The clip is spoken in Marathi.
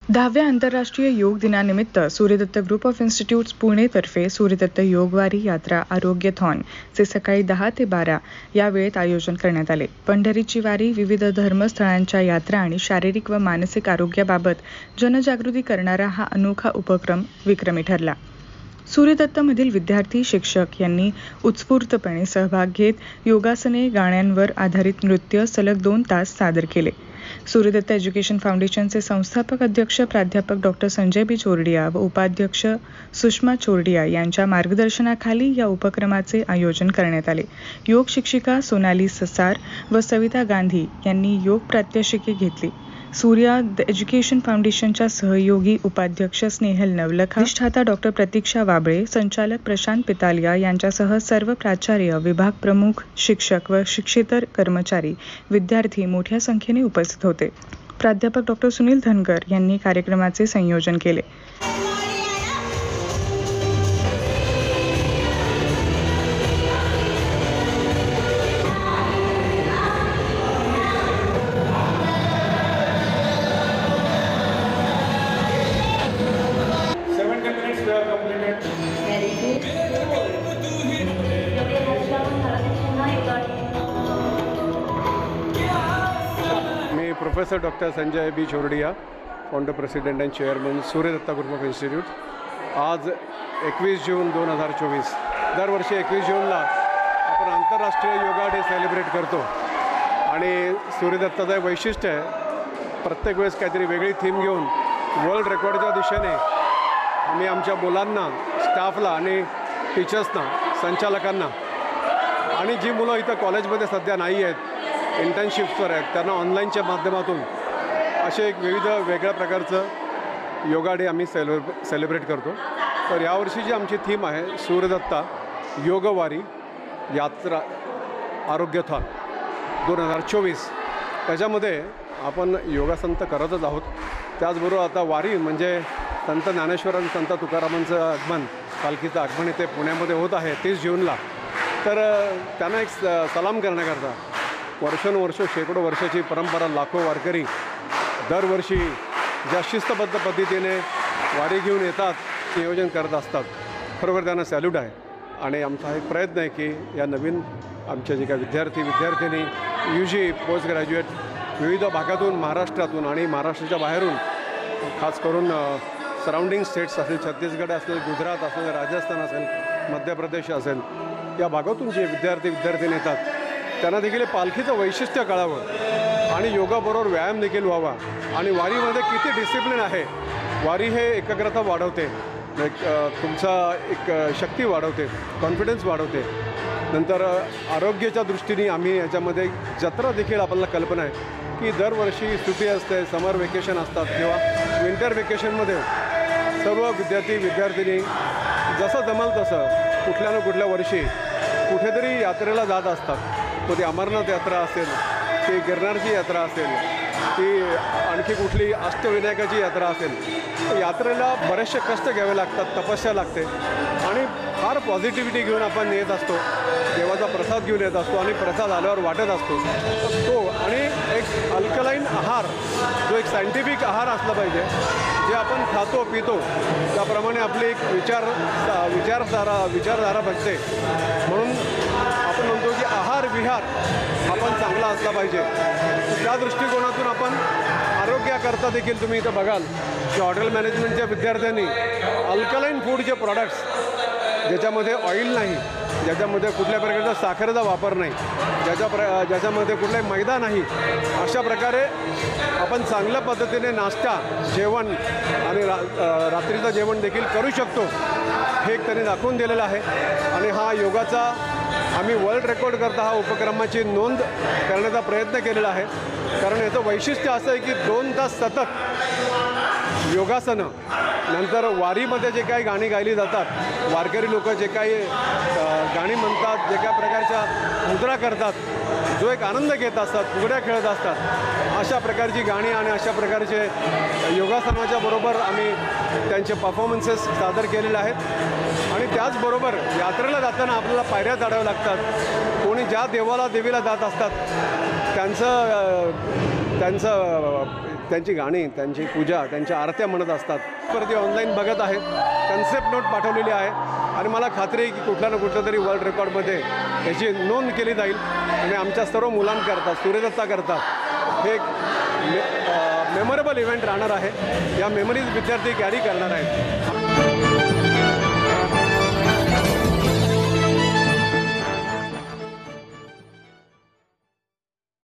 10व्या आंतरराष्ट्रीय योग दिनानिमित्त सूर्यदत्त ग्रुप ऑफ इन्स्टिट्यूट्स पुणेतर्फे सूर्यदत्त योगवारी यात्रा आरोग्यथॉन चे सकाळी 10 ते 12 या वेळेत आयोजन करण्यात आले. पंढरीची वारी, विविध धर्मस्थळांच्या यात्रा आणि शारीरिक व मानसिक आरोग्याबाबत जनजागृती करणारा हा अनोखा उपक्रम विक्रमी ठरला. सूर्यदत्तमधील विद्यार्थी, शिक्षक यांनी उत्स्फूर्तपणे सहभाग घेत योगासने, गाण्यांवर आधारित नृत्य सलग 2 तास सादर केले. सूर्यदत्त एज्युकेशन फाउंडेशनचे संस्थापक अध्यक्ष प्राध्यापक डॉ. संजय बी. चोरडिया व उपाध्यक्ष सुषमा चोरडिया यांच्या मार्गदर्शनाखाली या उपक्रमाचे आयोजन करण्यात आले. योग शिक्षिका सोनाली ससार व सविता गांधी यांनी योग प्रात्यक्षिके घेतली. सूर्या एज्युकेशन फाउंडेशनच्या सहयोगी उपाध्यक्ष स्नेहल नवलखा, अधिष्ठाता डॉ. प्रतीक्षा वाबळे, संचालक प्रशांत पितालिया यांच्यासह सर्व प्राचार्य, विभाग प्रमुख, शिक्षक व शिक्षेतर कर्मचारी, विद्यार्थी मोठ्या संख्येने उपस्थित होते. प्राध्यापक डॉ. सुनील धनगर यांनी कार्यक्रमाचे संयोजन केले. मी professor doctor Sanjay B. Chordia, founder, president and chairman, Suryadatta group of institute. आज 21 जून 2024, दरवर्षी 21 जूनला आपण आंतरराष्ट्रीय योगा डे सेलिब्रेट करतो. आणि सूर्यदत्ताचं वैशिष्ट्य आहे, प्रत्येक वेळेस काहीतरी वेगळी थीम घेऊन वर्ल्ड रेकॉर्डच्या दिशेने आम्ही आमच्या मुलांना, स्टाफला आणि टीचर्सना, संचालकांना आणि जी मुलं इथं कॉलेजमध्ये सध्या नाही आहेत, इंटर्नशिप्सवर आहेत, त्यांना ऑनलाईनच्या माध्यमातून असे एक विविध वेगळ्या प्रकारचं योगा डे आम्ही सेलिब्रेट करतो. तर यावर्षीची आमची थीम आहे सूर्यदत्ता योगवारी यात्रा आरोग्यथॉन 2024. त्याच्यामध्ये आपण योगासन तर करतच आहोत, त्याचबरोबर आता वारी म्हणजे संत ज्ञानेश्वर आणि संत तुकारामांचं आगमन, पालखीचं आगमन इथे पुण्यामध्ये होत आहे 30 जूनला. तर त्यांना एक सलाम करण्याकरता वर्षानुवर्ष, शेकडो वर्षाची परंपरा, लाखो वारकरी दरवर्षी ज्या शिस्तबद्ध पद्धतीने वारी घेऊन येतात, नियोजन करत असतात, खरोखर त्यांना सॅल्यूट आहे. आणि आमचा एक प्रयत्न आहे की या नवीन आमच्या जे काही विद्यार्थ्यांनी UG, पोस्ट ग्रॅज्युएट विविध भागातून, महाराष्ट्रातून आणि महाराष्ट्राच्या बाहेरून, खास करून सराउंडिंग स्टेट्स असेल, छत्तीसगड असेल, गुजरात असेल, राजस्थान असेल, मध्य प्रदेश असेल, या भागातून जे विद्यार्थी येतात त्यांना देखील पालखीचं वैशिष्ट्य कळावं आणि योगाबरोबर व्यायाम देखील व्हावा. आणि वारीमध्ये किती डिसिप्लिन आहे, वारी हे एकाग्रता वाढवते, तुमचा एक शक्ती वाढवते, कॉन्फिडन्स वाढवते. नंतर आरोग्याच्या दृष्टीने आम्ही याच्यामध्ये जत्रा देखील आपल्याला कल्पना आहे की दरवर्षी सुट्टी असते, समर वेकेशन असतात किंवा विंटर वेकेशनमध्ये सर्व विद्यार्थिनी जसं जमल तसं कुठल्या ना कुठल्या वर्षी कुठेतरी यात्रेला जात असतात. तो ती अमरनाथ यात्रा असेल, ती गिरनारची यात्रा असेल, ती आणखी कुठली अष्टविनायकाची यात्रा असेल. यात्रेला बरेचसे कष्ट घ्यावे लागतात, तपस्या लागते आणि फार पॉझिटिव्हिटी घेऊन आपण येत असतो, देवाचा प्रसाद घेऊन येत असतो आणि प्रसाद आल्यावर वाटत असतो तो. आणि एक अल्कलाईन आहार, जो एक सायंटिफिक आहार असला पाहिजे, जे आपण खातो पितो त्याप्रमाणे आपली एक विचारधारा बनते. म्हणून आपण म्हणतो की आहार विहार आपण चांगला असला पाहिजे. त्या दृष्टिकोनातून आपण आरोग्याकरता देखील तुम्ही इथं बघाल की हॉटेल मॅनेजमेंटच्या विद्यार्थ्यांनी अल्कलाईन फूडचे प्रॉडक्ट्स, ज्याच्यामध्ये ऑइल नाही, ज्याच्यामध्ये कुठल्या प्रकारचा साखरेचा वापर नाही, ज्याच्यामध्ये कुठलाही मैदा नाही, अशा प्रकारे आपण चांगल्या पद्धतीने नाश्ता, जेवण आणि रात्रीचं जेवण देखील करू शकतो, हे एक त्यांनी दाखवून दिलेलं आहे. आणि हा योगाचा आम्ही वर्ल्ड रेकॉर्ड करता हा उपक्रमाची नोंद करण्याचा प्रयत्न केलेला आहे. कारण याचं वैशिष्ट्य असं आहे की 2 तास सतत योगासनं, नंतर वारीमध्ये जे काही गाणी गायली जातात, वारकरी लोक जे काही गाणी म्हणतात, जे काही प्रकारच्या मुद्रा करतात, जो एक आनंद घेत असतात, फुगड्या खेळत असतात, अशा प्रकारची गाणी आणि अशा प्रकारचे योगासनाच्या बरोबर आम्ही त्यांचे परफॉर्मन्सेस सादर केलेले आहेत. आणि त्याचबरोबर यात्रेला जाताना आपल्याला पायऱ्या चढाव्या लागतात. कोणी ज्या देवीला जात असतात त्यांचं त्यांची गाणी, त्यांची पूजा, त्यांच्या आरत्या म्हणत असतात. परत ऑनलाईन बघत आहेत, कन्सेप्ट नोट पाठवलेली आहे आणि मला खात्री आहे की कुठल्या ना कुठल्या तरी वर्ल्ड रेकॉर्डमध्ये याची नोंद केली जाईल आणि आमच्या सर्व मुलांकरता, सूर्यदत्ता करता हे मेमोरेबल इव्हेंट राहणार आहे. या मेमरीज विद्यार्थी कॅरी करणार आहेत.